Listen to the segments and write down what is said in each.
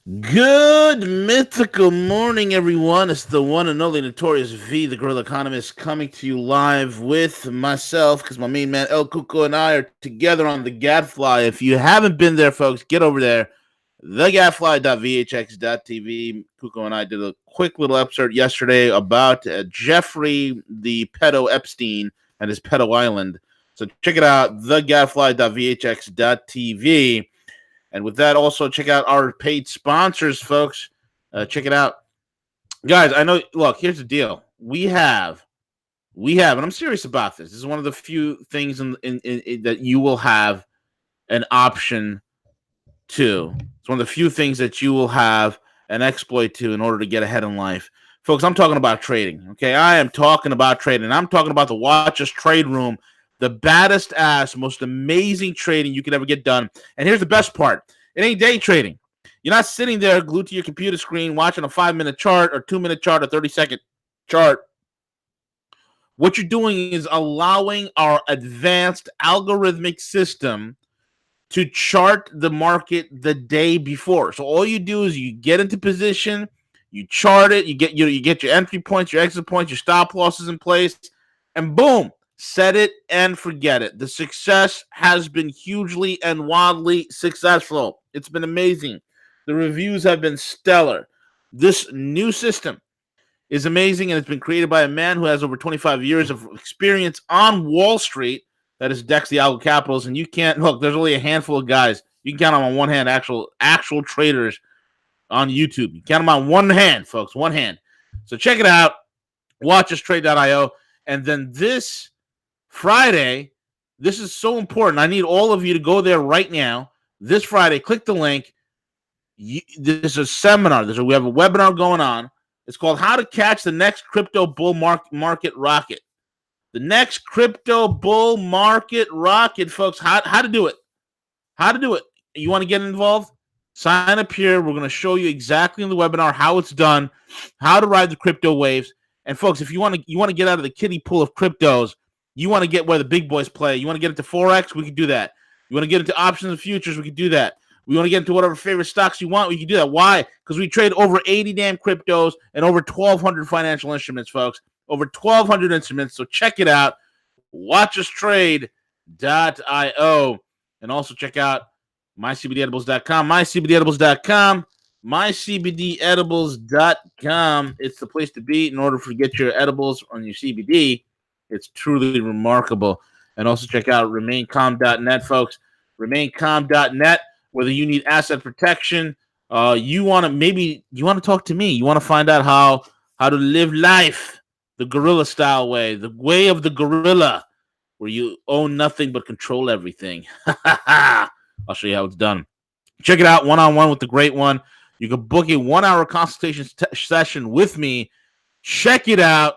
Good mythical morning, everyone. It's the one and only Notorious V, the Guerrilla Economist, coming to you live with myself, because my main man El Cuco and I are together on the Gadfly. If you haven't been there, folks, get over there. TheGadfly.vhx.tv. Cuco and I did a quick little episode yesterday about Jeffrey the pedo Epstein and his pedo island. So check it out, thegadfly.vhx.tv. And with that, also check out our paid sponsors, folks. Check it out, guys. I know. Look, here's the deal. We have, and I'm serious about this. This is one of the few things in that you will have an option to. It's one of the few things that you will have an exploit to in order to get ahead in life, folks. I'm talking about trading. Okay, I am talking about trading. I'm talking about the Watchers Trade Room, the baddest ass, most amazing trading you could ever get done. And here's the best part: it ain't day trading. You're not sitting there glued to your computer screen watching a 5-minute chart or 2-minute chart or 30-second chart. What you're doing is allowing our advanced algorithmic system to chart the market the day before. So all you do is you get into position, you chart it, you get your entry points, your exit points, your stop losses in place, and boom, set it and forget it. The success has been hugely and wildly successful. It's been amazing. The reviews have been stellar. This new system is amazing, and it's been created by a man who has over 25 years of experience on Wall Street. That is Dex the Algo Capitals, and you can't look. There's only a handful of guys you can count on one hand. Actual traders on YouTube. You count them on one hand, folks. One hand. So check it out. WatchUsTrade.io, and then this Friday. This is so important. I need all of you to go there right now. This Friday, click the link. There's a seminar. We have a webinar going on. It's called How to Catch the Next Crypto Bull Market Rocket. The next crypto bull market rocket, folks. How to do it. How to do it. You want to get involved? Sign up here. We're going to show you exactly in the webinar how it's done, how to ride the crypto waves. And folks, if you want to get out of the kiddie pool of cryptos, you want to get where the big boys play. You want to get into Forex, we can do that. You want to get into options and futures, we can do that. We want to get into whatever favorite stocks you want, we can do that. Why? Because we trade over 80 damn cryptos and over 1,200 financial instruments, folks. Over 1,200 instruments. So check it out. WatchUsTrade.io. And also check out mycbdedibles.com. mycbdedibles.com. It's the place to be in order to get your edibles on your CBD. It's truly remarkable. And also check out remaincalm.net, folks. Remaincalm.net. Whether you need asset protection, you want to talk to me. You want to find out how to live life the guerrilla style way, the way of the gorilla, where you own nothing but control everything. I'll show you how it's done. Check it out, one-on-one with the great one. You can book a 1-hour consultation session with me. Check it out.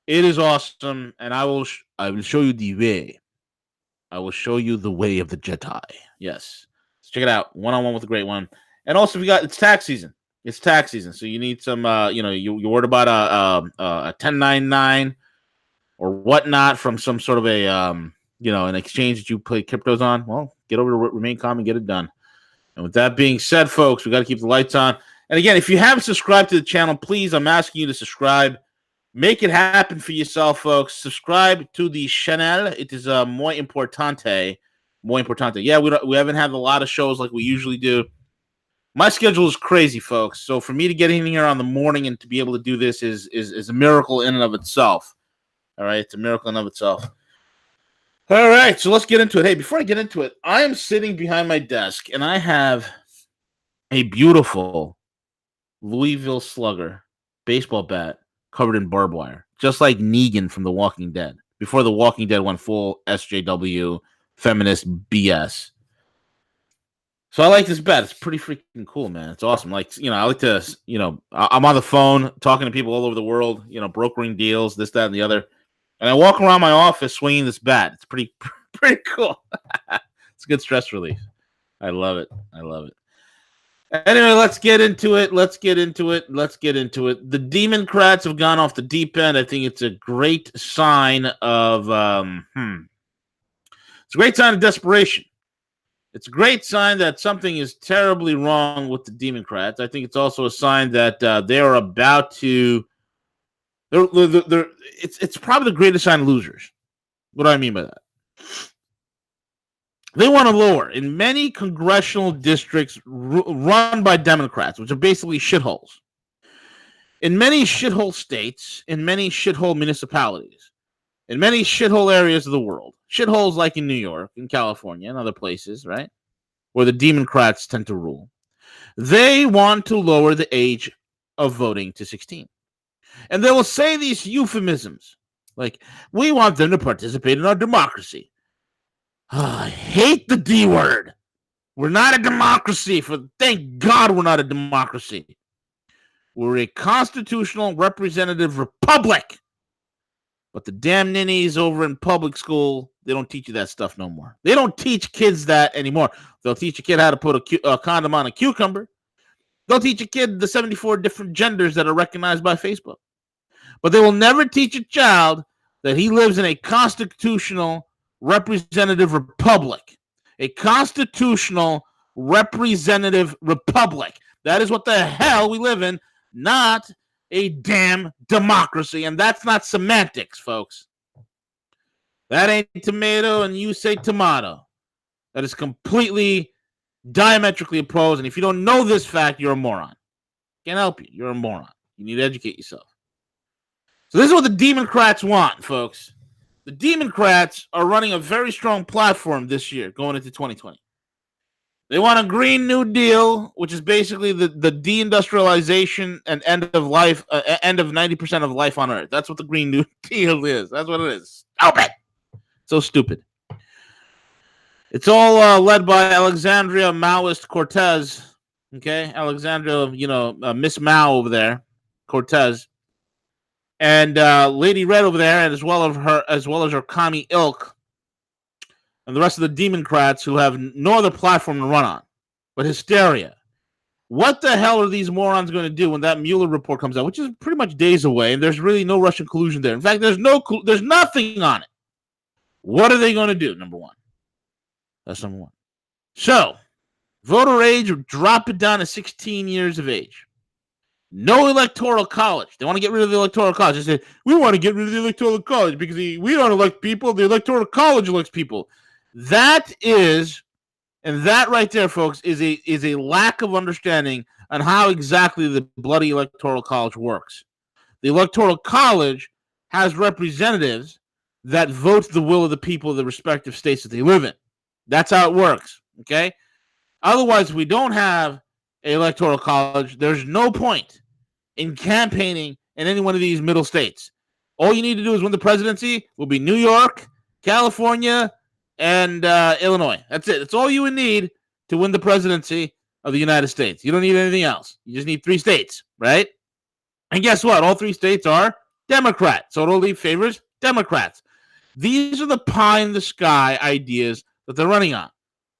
It is awesome, and I will show you the way. I will show you the way of the Jedi. Yes. So check it out, one-on-one with the great one. And also, it's tax season. It's tax season, so you need some. You're worried about a 1099 or whatnot from some sort of an exchange that you play cryptos on. Well, get over to Remain Calm and get it done. And with that being said, folks, we got to keep the lights on. And again, if you haven't subscribed to the channel, please, I'm asking you to subscribe. Make it happen for yourself, folks. Subscribe to the channel. It is muy importante. Muy importante. Yeah, we haven't had a lot of shows like we usually do. My schedule is crazy, folks. So for me to get in here on the morning and to be able to do this is a miracle in and of itself. All right, it's a miracle in and of itself. All right, so let's get into it. Hey, before I get into it, I am sitting behind my desk, and I have a beautiful Louisville Slugger baseball bat covered in barbed wire, just like Negan from The Walking Dead, before The Walking Dead went full SJW feminist BS. So I like this bat. It's pretty freaking cool, man. It's awesome. Like, I like to, I'm on the phone talking to people all over the world, brokering deals, this, that, and the other. And I walk around my office swinging this bat. It's pretty cool. It's a good stress relief. I love it. Anyway, let's get into it. The Democrats have gone off the deep end. I think it's a great sign of it's a great sign of desperation. It's a great sign that something is terribly wrong with the Democrats. I think it's also a sign that they are about to. It's probably the greatest sign of losers. What do I mean by that? They want to lower in many congressional districts run by Democrats, which are basically shitholes. In many shithole states, in many shithole municipalities, in many shithole areas of the world, shitholes like in New York, in California, and other places, right, where the Democrats tend to rule, they want to lower the age of voting to 16. And they will say these euphemisms like, we want them to participate in our democracy. I hate the D word. We're not a democracy. Thank God we're not a democracy. We're a constitutional representative republic. But the damn ninnies over in public school, they don't teach you that stuff no more. They don't teach kids that anymore. They'll teach a kid how to put a condom on a cucumber. They'll teach a kid the 74 different genders that are recognized by Facebook. But they will never teach a child that he lives in a constitutional representative republic. A constitutional representative republic. That is what the hell we live in, not a damn democracy. And that's not semantics, folks. That ain't tomato and you say tomato. That is completely diametrically opposed. And if you don't know this fact, you're a moron. Can't help you. You're a moron. You need to educate yourself. So this is what the Democrats want, folks. The Democrats are running a very strong platform this year going into 2020. They want a Green New Deal, which is basically the deindustrialization and end of life, end of 90% of life on Earth. That's what the Green New Deal is. That's what it is. Stupid. So stupid. It's all led by Alexandria Maoist Cortez. Okay, Alexandria, Miss Mao over there, Cortez. And Lady Red over there, and as well as her commie ilk, and the rest of the Democrats who have no other platform to run on, but hysteria. What the hell are these morons going to do when that Mueller report comes out, which is pretty much days away, and there's really no Russian collusion there. In fact, there's nothing on it. What are they going to do? Number one. That's number one. So, voter age, drop it down to 16 years of age. No electoral college. They want to get rid of the electoral college. They say, we want to get rid of the electoral college because we don't elect people. The electoral college elects people. That right there, folks, is a lack of understanding on how exactly the bloody electoral college works. The electoral college has representatives that vote the will of the people of the respective states that they live in. That's how it works, okay? Otherwise, if we don't have an electoral college, there's no point in campaigning in any one of these middle states. All you need to do is win the presidency. Will be New York, California, and Illinois. That's it. That's all you would need to win the presidency of the United States. You don't need anything else. You just need 3 states, right? And guess what? All 3 states are Democrat. So it only favors Democrats. These are the pie-in-the-sky ideas that they're running on,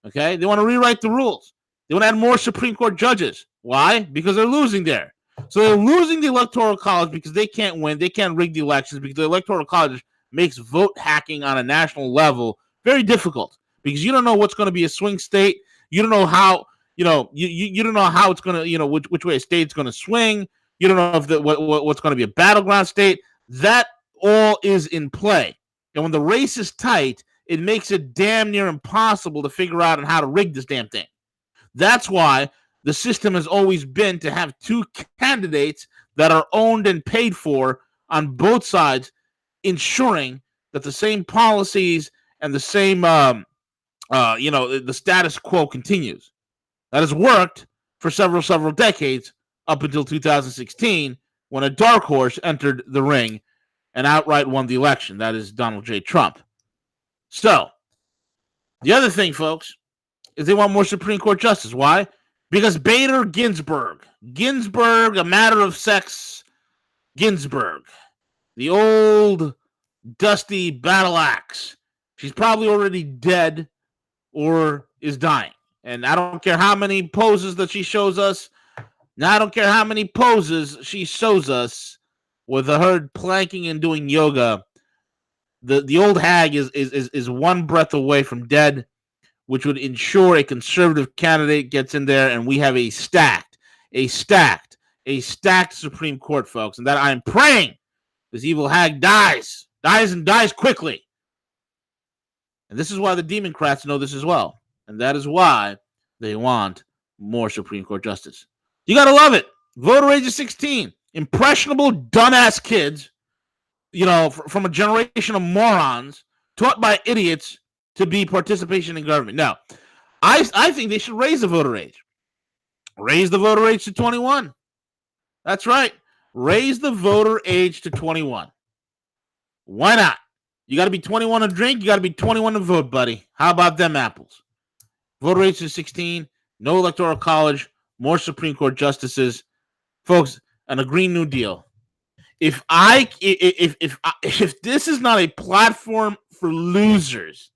okay? They want to rewrite the rules. They want to add more Supreme Court judges. Why? Because they're losing there. So they're losing the Electoral College because they can't win. They can't rig the elections because the Electoral College makes vote hacking on a national level very difficult because you don't know what's going to be a swing state. You don't know how, you don't know how it's going to, which way a state's going to swing. You don't know if what's going to be a battleground state. That all is in play. And when the race is tight, it makes it damn near impossible to figure out on how to rig this damn thing. That's why the system has always been to have 2 candidates that are owned and paid for on both sides, ensuring that the same policies and the same, the status quo continues. That has worked for several decades up until 2016 when a dark horse entered the ring and outright won the election. That is Donald J. Trump. So, the other thing, folks, is they want more Supreme Court justice. Why? Because Bader Ginsburg, a matter of sex, Ginsburg, the old dusty battle axe, she's probably already dead or is dying. And I don't care how many poses that she shows us. Now, I don't care how many poses she shows us with her planking and doing yoga. The old hag is one breath away from dead which would ensure a conservative candidate gets in there, and we have a stacked Supreme Court, folks, and that I'm praying this evil hag dies quickly. And this is why the Democrats know this as well, and that is why they want more Supreme Court justice. You gotta love it. Voter age of 16, impressionable, dumbass kids, from a generation of morons taught by idiots to be participation in government. Now, I think they should raise the voter age. Raise the voter age to 21. That's right. Raise the voter age to 21. Why not? You got to be 21 to drink. You got to be 21 to vote, buddy. How about them apples? Voter age to 16. No electoral college. More Supreme Court justices, folks. And a Green New Deal. If this is not a platform for losers,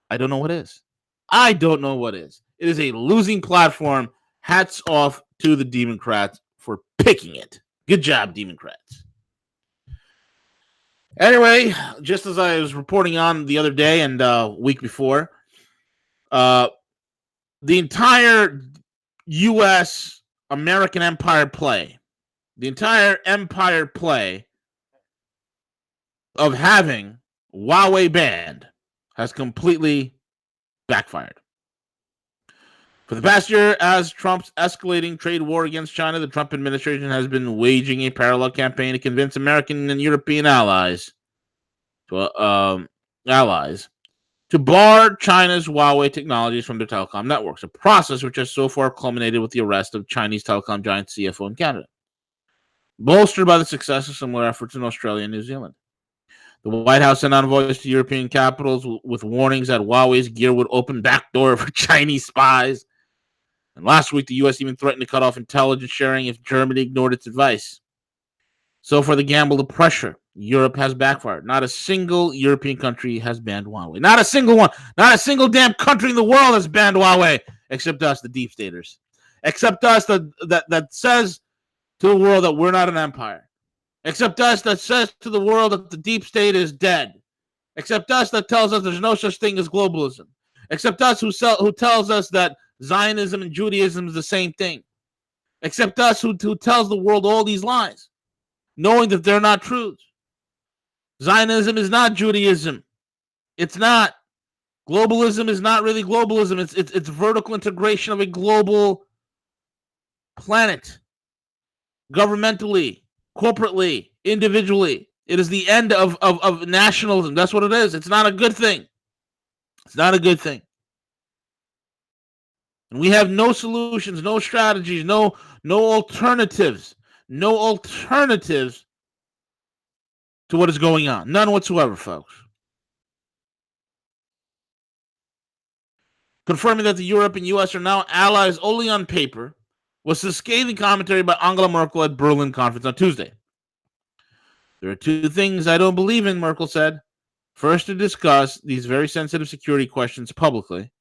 I don't know what is. It is a losing platform. Hats off to the Democrats for picking it. Good job, Democrats. Anyway, just as I was reporting on the other day and week before, the entire U.S. American empire play of having Huawei banned has completely backfired. For the past year, as Trump's escalating trade war against China, the Trump administration has been waging a parallel campaign to convince American and European allies to bar China's Huawei technologies from their telecom networks, a process which has so far culminated with the arrest of Chinese telecom giant CFO in Canada, bolstered by the success of similar efforts in Australia and New Zealand. The White House sent envoys to European capitals with warnings that Huawei's gear would open backdoor for Chinese spies. And last week, the U.S. even threatened to cut off intelligence sharing if Germany ignored its advice. So for the gamble of pressure, Europe has backfired. Not a single European country has banned Huawei. Not a single one. Not a single damn country in the world has banned Huawei, except us, the deep staters. Except us that says to the world that we're not an empire. Except us that says to the world that the deep state is dead. Except us that tells us there's no such thing as globalism. Except us who tells us that Zionism and Judaism is the same thing. Except us who tells the world all these lies, knowing that they're not truths. Zionism is not Judaism. It's not. Globalism is not really globalism. It's vertical integration of a global planet. Governmentally, corporately, individually. It is the end of nationalism. That's what it is. It's not a good thing. It's not a good thing. And we have no solutions, no strategies, no alternatives. No alternatives to what is going on. None whatsoever, folks. Confirming that the Europe and U.S. are now allies only on paper was the scathing commentary by Angela Merkel at Berlin conference on Tuesday. There are two things I don't believe in, Merkel said. First, to discuss these very sensitive security questions publicly.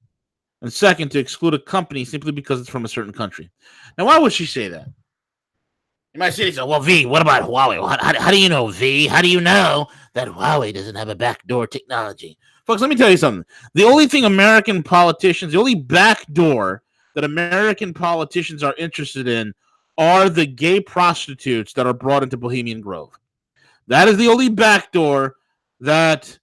And second, to exclude a company simply because it's from a certain country. Now, why would she say that? You might say, well, V, what about Huawei? How do you know, V? How do you know that Huawei doesn't have a backdoor technology? Folks, let me tell you something. The only backdoor that American politicians are interested in are the gay prostitutes that are brought into Bohemian Grove. That is the only backdoor that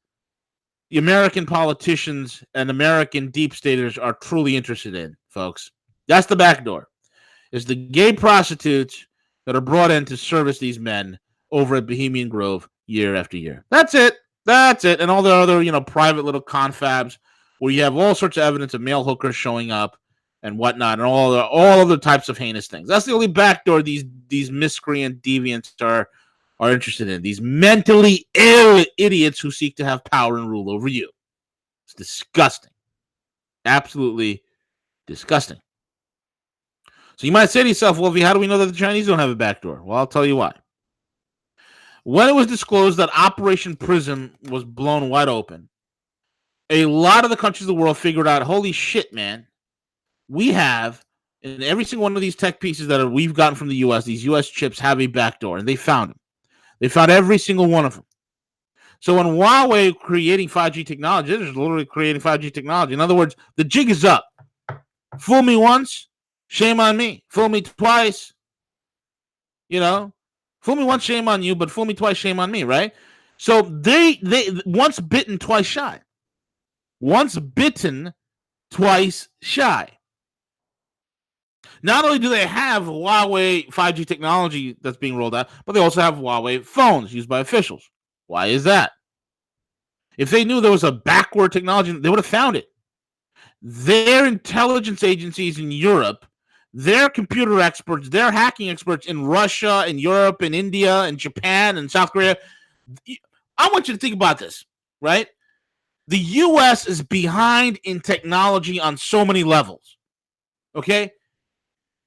the American politicians and American deep staters are truly interested in, folks. That's the backdoor. It's the gay prostitutes that are brought in to service these men over at Bohemian Grove year after year. That's it. And all the other, private little confabs where you have all sorts of evidence of male hookers showing up and whatnot, and all other types of heinous things. That's the only backdoor these miscreant deviants are interested in. These mentally ill idiots who seek to have power and rule over you. It's disgusting. Absolutely disgusting. So you might say to yourself, well, how do we know that the Chinese don't have a backdoor? Well, I'll tell you why. When it was disclosed that Operation Prism was blown wide open, a lot of the countries of the world figured out, holy shit, man, we have, in every single one of these tech pieces that we've gotten from the U.S., these U.S. chips have a backdoor, and they found them. They found every single one of them. So when Huawei creating 5G technology, they're literally creating 5G technology. In other words, the jig is up. Fool me once, shame on me. Fool me twice, fool me once, shame on you, but fool me twice, shame on me, right? So they once bitten, twice shy. Once bitten, twice shy. Not only do they have Huawei 5G technology that's being rolled out, but they also have Huawei phones used by officials. Why is that? If they knew there was a backward technology, they would have found it. Their intelligence agencies in Europe, their computer experts, their hacking experts in Russia and Europe and India and Japan and South Korea. I want you to think about this, right? The U.S. is behind in technology on so many levels, okay?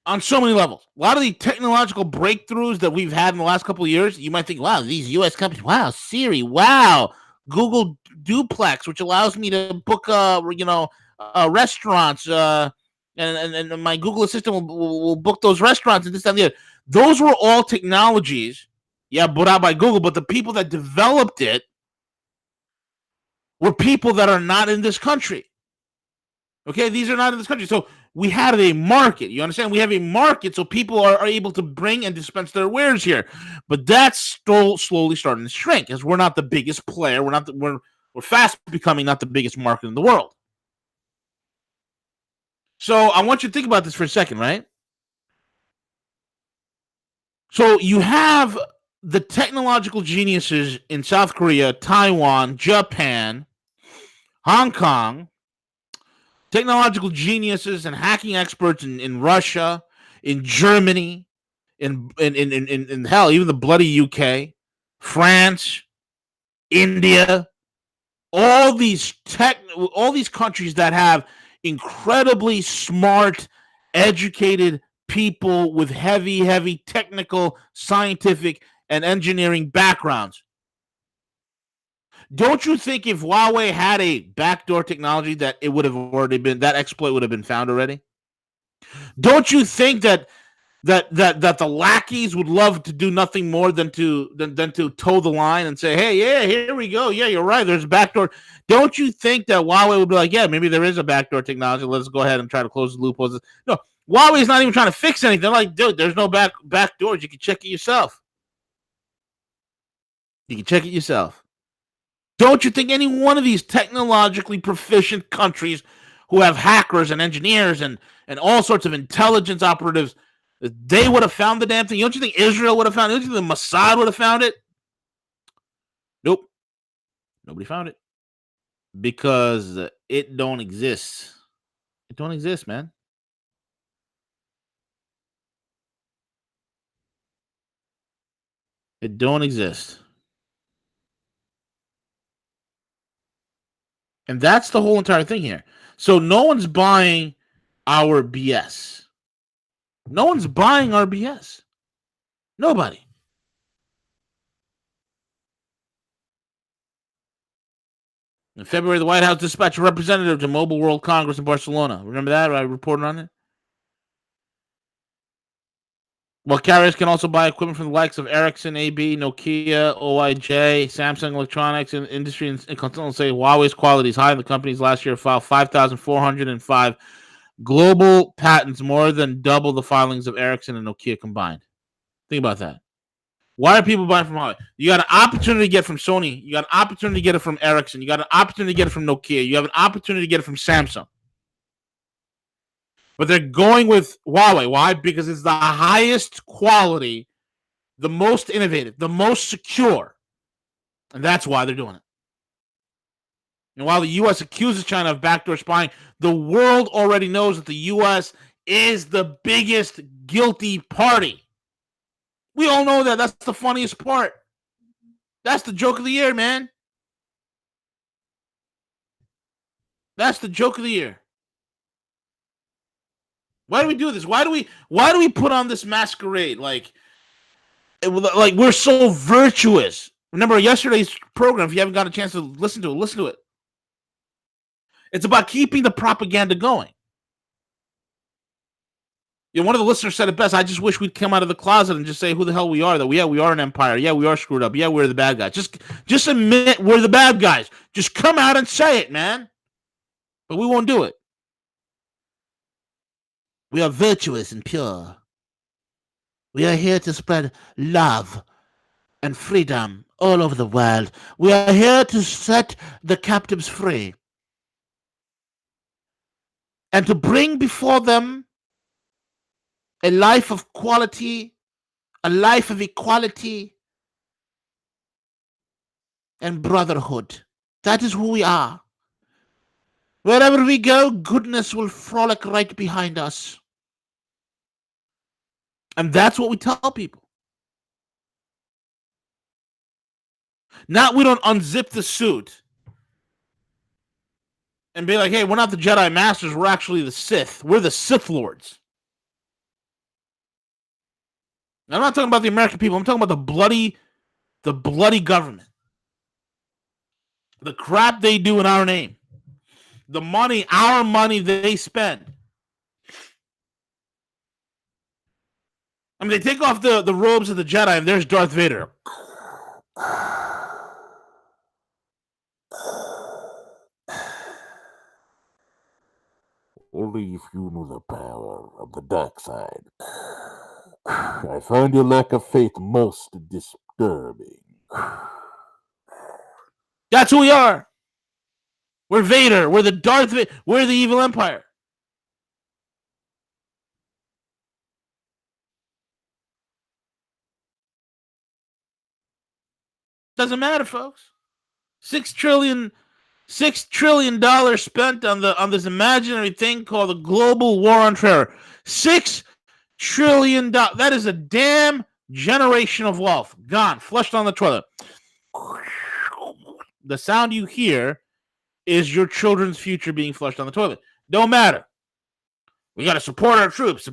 On so many levels. A lot of the technological breakthroughs that we've had in the last couple of years, you might think, wow, these U.S. companies, wow, Siri, wow, Google Duplex, which allows me to book, restaurants, and my Google Assistant will book those restaurants and this and the other. Those were all technologies, brought out by Google, but the people that developed it were people that are not in this country. Okay, these are not in this country. So we had a market. You understand? We have a market, so people are able to bring and dispense their wares here. But that's still slowly starting to shrink, as we're not the biggest player. We're fast becoming not the biggest market in the world. So I want you to think about this for a second, right? So you have the technological geniuses in South Korea, Taiwan, Japan, Hong Kong, technological geniuses and hacking experts in Russia, in Germany, in hell, even the bloody UK, France, India, all these countries that have incredibly smart, educated people with heavy technical, scientific, and engineering backgrounds. Don't you think if Huawei had a backdoor technology that it would have already been, that exploit would have been found already? Don't you think that the lackeys would love to do nothing more than to toe the line and say, hey, yeah, here we go. Yeah, you're right. There's a backdoor. Don't you think that Huawei would be like, yeah, maybe there is a backdoor technology. Let's go ahead and try to close the loopholes. No, Huawei's not even trying to fix anything. They're like, dude, there's no back doors. You can check it yourself. You can check it yourself. Don't you think any one of these technologically proficient countries who have hackers and engineers and all sorts of intelligence operatives, they would have found the damn thing? Don't you think Israel would have found it? Don't you think the Mossad would have found it? Nope. Nobody found it. Because it don't exist. It don't exist, man. It don't exist. And that's the whole entire thing here. So no one's buying our BS. No one's buying our BS. Nobody. In February, the White House dispatched a representative to Mobile World Congress in Barcelona. Remember that? I reported on it. Well, carriers can also buy equipment from the likes of Ericsson, AB, Nokia, OIJ, Samsung Electronics, and industry and consultants say Huawei's quality is high. The companies last year filed 5,405 global patents, more than double the filings of Ericsson and Nokia combined. Think about that. Why are people buying from Huawei? You got an opportunity to get it from Sony. You got an opportunity to get it from Ericsson. You got an opportunity to get it from Nokia. You have an opportunity to get it from Samsung. But they're going with Huawei. Why? Because it's the highest quality, the most innovative, the most secure. And that's why they're doing it. And while the U.S. accuses China of backdoor spying, the world already knows that the U.S. is the biggest guilty party. We all know that. That's the funniest part. That's the joke of the year, man. That's the joke of the year. Why do we do this? Why do we put on this masquerade like we're so virtuous? Remember yesterday's program, if you haven't got a chance to listen to it. It's about keeping the propaganda going. One of the listeners said it best. I just wish we'd come out of the closet and just say who the hell we are. That we are an empire. Yeah, we are screwed up. Yeah, we're the bad guys. Just admit we're the bad guys. Just come out and say it, man. But we won't do it. We are virtuous and pure. We are here to spread love and freedom all over the world. We are here to set the captives free and to bring before them a life of quality, a life of equality and brotherhood. That is who we are. Wherever we go, goodness will frolic right behind us. And that's what we tell people. Not we don't unzip the suit and be like, hey, we're not the Jedi Masters, we're actually the Sith. We're the Sith Lords. I'm not talking about the American people. I'm talking about the bloody government. The crap they do in our name. The money, our money they spend. I mean, they take off the robes of the Jedi and there's Darth Vader. Only if you knew the power of the dark side. I find your lack of faith most disturbing. That's who we are. We're Vader. We're the Darth Vader. We're the evil empire. Doesn't matter, folks. $6 trillion spent on this imaginary thing called the global war on terror. $6 trillion. That is a damn generation of wealth gone, flushed down the toilet. The sound you hear is your children's future being flushed down the toilet. Don't matter. We got to support our troops.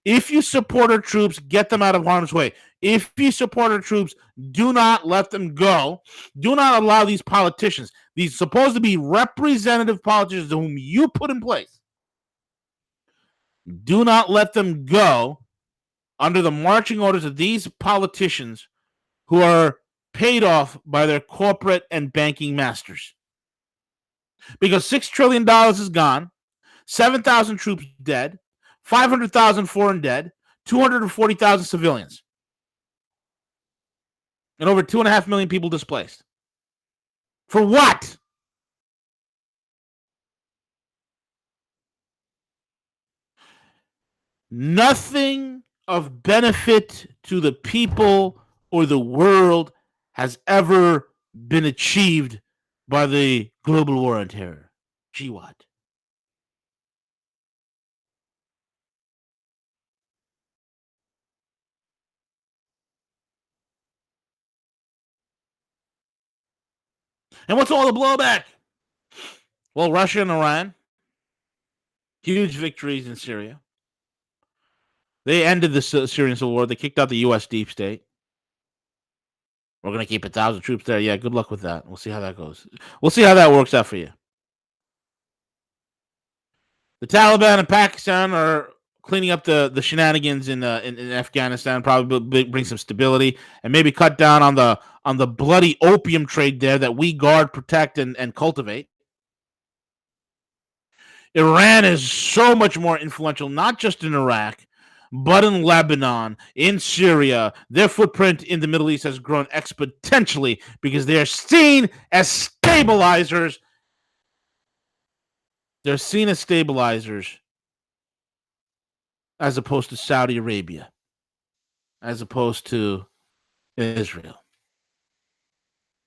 If you support our troops, get them out of harm's way. If you support our troops, do not let them go. Do not allow these politicians, these supposed to be representative politicians whom you put in place, do not let them go under the marching orders of these politicians who are paid off by their corporate and banking masters. Because $6 trillion is gone. 7,000 troops dead, 500,000 foreign dead, 240,000 civilians, and over 2.5 million people displaced. For what? Nothing of benefit to the people or the world has ever been achieved by the global war on terror. Gee, what? And what's all the blowback? Well, Russia and Iran, huge victories in Syria. They ended the Syrian civil war. They kicked out the U.S. deep state. We're going to keep 1,000 troops there. Yeah, good luck with that. We'll see how that goes. We'll see how that works out for you. The Taliban in Pakistan are cleaning up the shenanigans in Afghanistan, probably bring some stability and maybe cut down on the bloody opium trade there that we guard, protect, and cultivate. Iran is so much more influential, not just in Iraq, but in Lebanon, in Syria. Their footprint in the Middle East has grown exponentially because they are seen as stabilizers. They're seen as stabilizers as opposed to Saudi Arabia, as opposed to Israel.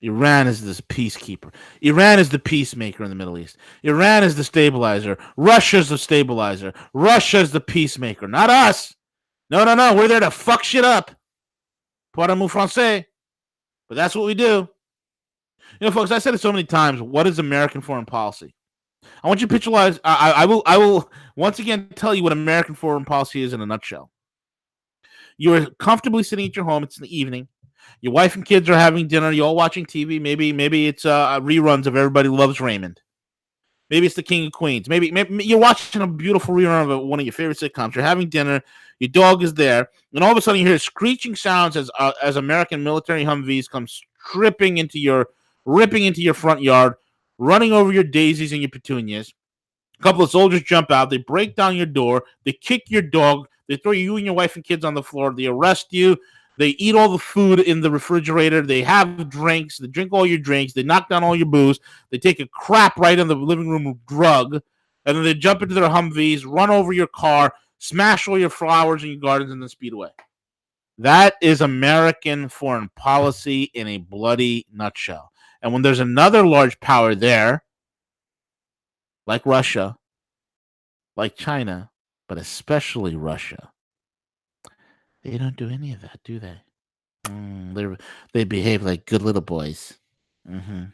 Iran is this peacekeeper. Iran is the peacemaker in the Middle East. Iran is the stabilizer. Russia's the stabilizer. Russia's the peacemaker, not us. No. We're there to fuck shit up. Pardon mon français. But that's what we do. You know, folks, I said it so many times. What is American foreign policy? I want you to pictureize. I will once again tell you what American foreign policy is in a nutshell. You are comfortably sitting at your home. It's in the evening. Your wife and kids are having dinner. You're all watching TV. Maybe it's reruns of Everybody Loves Raymond. Maybe it's the King of Queens. Maybe you're watching a beautiful rerun of one of your favorite sitcoms. You're having dinner. Your dog is there, and all of a sudden you hear screeching sounds as American military Humvees come ripping into your front yard, running over your daisies and your petunias. A couple of soldiers jump out. They break down your door. They kick your dog. They throw you and your wife and kids on the floor. They arrest you. They eat all the food in the refrigerator. They have drinks. They drink all your drinks. They knock down all your booze. They take a crap right in the living room drug. And then they jump into their Humvees, run over your car, smash all your flowers in your gardens, and then speed away. That is American foreign policy in a bloody nutshell. And when there's another large power there, like Russia, like China, but especially Russia, they don't do any of that, do they? They behave like good little boys. Mm-hmm.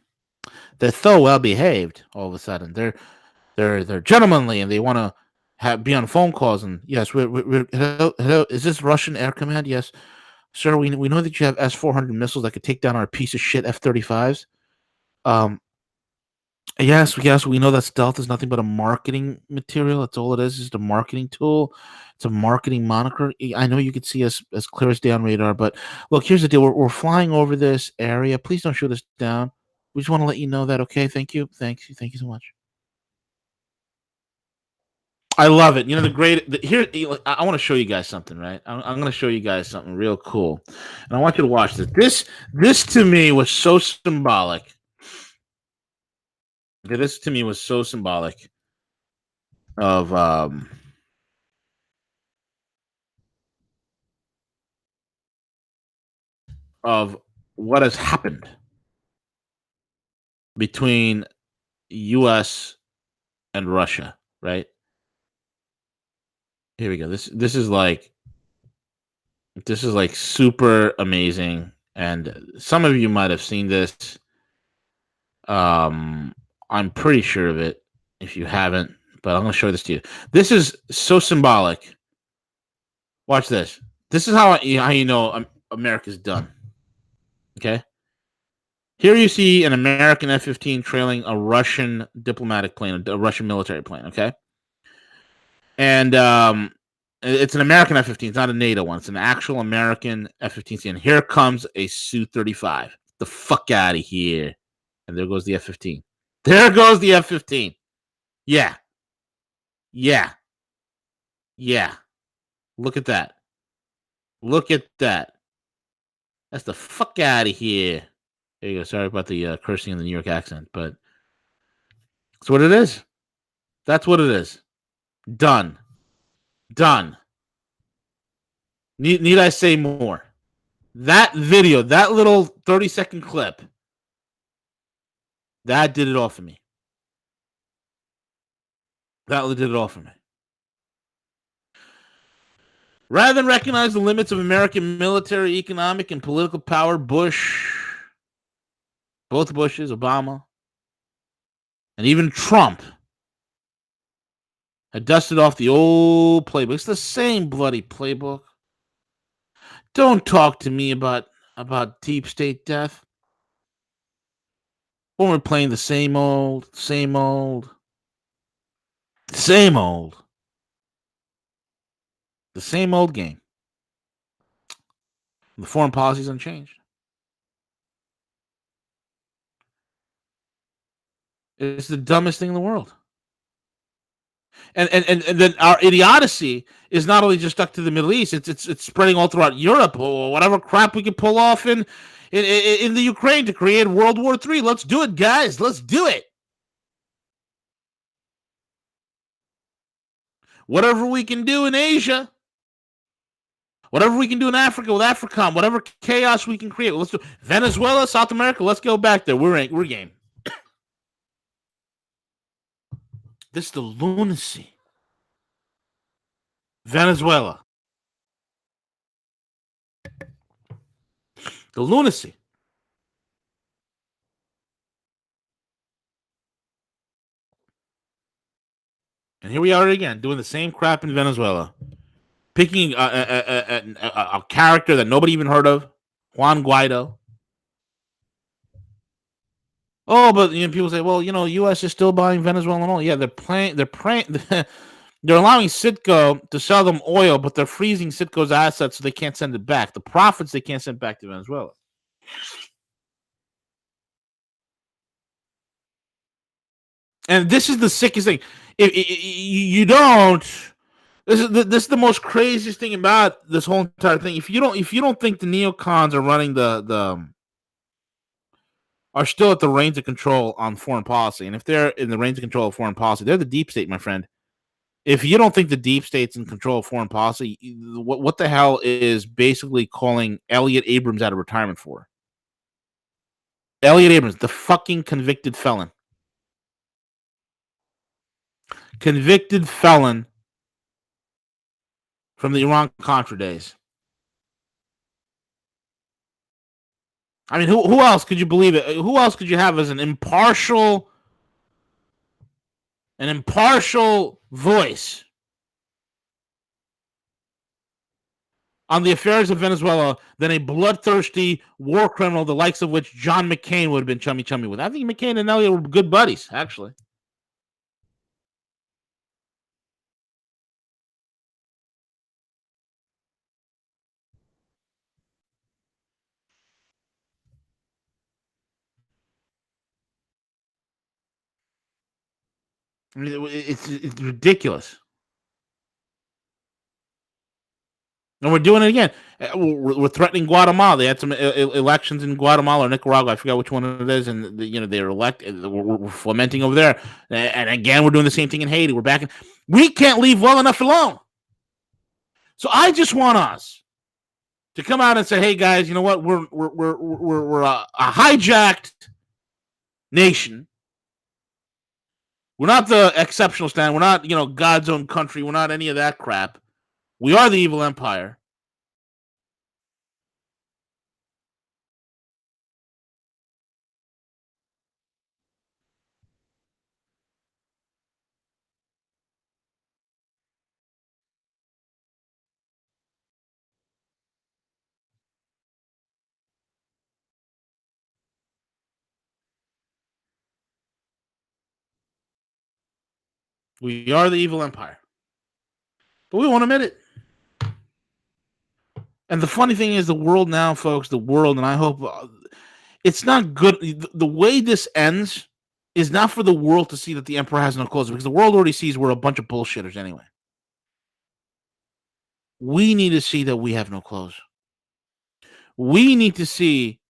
They're so well behaved. All of a sudden, they're gentlemanly, and they want to be on phone calls. And yes, we're hello. Is this Russian Air Command? Yes, sir. We know that you have S-400 missiles that could take down our piece of shit F-35s. Yes, we know that stealth is nothing but a marketing material. That's all it is just a marketing tool. It's a marketing moniker. I know you can see us as clear as day on radar, but look, here's the deal. We're flying over this area. Please don't shoot us down. We just want to let you know that, okay? Thank you. Thank you so much. I love it. You know, here, I want to show you guys something, right? I'm going to show you guys something real cool. And I want you to watch this. This to me was so symbolic. Okay, this to me was so symbolic of what has happened between U.S. and Russia, right? Here we go. This is like super amazing, and some of you might have seen this. I'm pretty sure of it. If you haven't, but I'm going to show this to you. This is so symbolic. Watch this. This is how you know America's done. Okay. Here you see an American F-15 trailing a Russian diplomatic plane, a Russian military plane. Okay. And it's an American F-15. It's not a NATO one. It's an actual American F-15. And here comes a Su-35. The fuck out of here. And there goes the F-15. There goes the F-15. Yeah. Yeah. Yeah. Look at that. Look at that. That's the fuck out of here. There you go. Sorry about the cursing in the New York accent, but that's what it is. That's what it is. Done. Done. Need I say more? That video, that little 30-second clip, that did it all for me. That did it all for me. Rather than recognize the limits of American military, economic, and political power, both Bushes, Obama, and even Trump had dusted off the old playbook. It's the same bloody playbook. Don't talk to me about deep state death. When we're playing the same old game. The foreign policy is unchanged. It's the dumbest thing in the world. And then our idiocy is not only just stuck to the Middle East; it's spreading all throughout Europe or whatever crap we can pull off in the Ukraine to create World War III. Let's do it, guys. Let's do it. Whatever we can do in Asia, whatever we can do in Africa with AFRICOM, whatever chaos we can create. Let's do Venezuela, South America. Let's go back there. We're game. This is the lunacy. Venezuela. The lunacy. And here we are again, doing the same crap in Venezuela. Picking a character that nobody even heard of, Juan Guaido. Oh, but people say, well, U.S. is still buying Venezuelan oil. Yeah, they're allowing Citgo to sell them oil, but they're freezing Citgo's assets so they can't send it back. The profits they can't send back to Venezuela. And this is the sickest thing. If you don't, this is the most craziest thing about this whole entire thing. If you don't think the neocons are running are still at the reins of control on foreign policy, and if they're in the reins of control of foreign policy, they're the deep state, my friend. If you don't think the deep state's in control of foreign policy, what the hell is basically calling Elliot Abrams out of retirement for? Elliot Abrams, the fucking convicted felon. Convicted felon from the Iran-Contra days. I mean, who else could you believe it? Who else could you have as an impartial voice on the affairs of Venezuela than a bloodthirsty war criminal, the likes of which John McCain would have been chummy with? I think McCain and Elliot were good buddies, actually. I mean, it's ridiculous. And we're doing it again. We're threatening Guatemala. They had some elections in Guatemala or Nicaragua. I forgot which one it is. And they're elected. We're fomenting over there. And again, we're doing the same thing in Haiti. We're back in. We can't leave well enough alone. So I just want us to come out and say, "Hey guys, you know what? We're a hijacked nation. We're not the exceptional stand. We're not God's own country. We're not any of that crap. We are the evil empire." We are the evil empire. But we won't admit it. And the funny thing is, the world now, folks, and I hope it's not good. The way this ends is not for the world to see that the emperor has no clothes, because the world already sees we're a bunch of bullshitters anyway. We need to see that we have no clothes. We need to see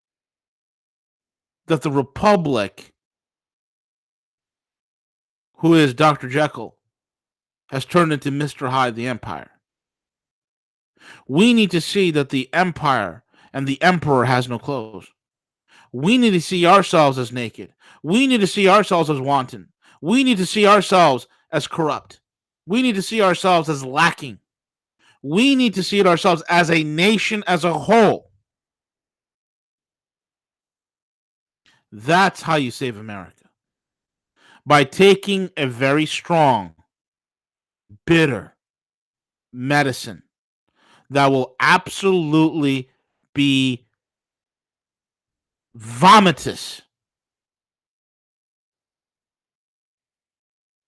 that the Republic, who is Dr. Jekyll, has turned into Mr. Hyde, the Empire. We need to see that the Empire and the Emperor has no clothes. We need to see ourselves as naked. We need to see ourselves as wanton. We need to see ourselves as corrupt. We need to see ourselves as lacking. We need to see it ourselves as a nation as a whole. That's how you save America. By taking a very strong, bitter medicine that will absolutely be vomitous,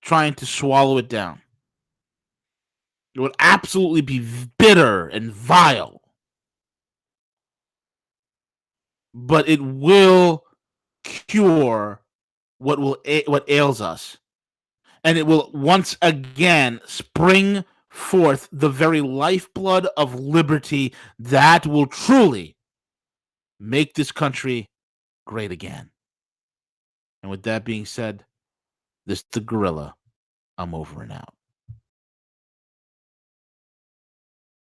trying to swallow it down. It would absolutely be bitter and vile, but it will cure what ails us, and it will once again spring forth the very lifeblood of liberty that will truly make this country great again. And with that being said, this is the gorilla. I'm over and out.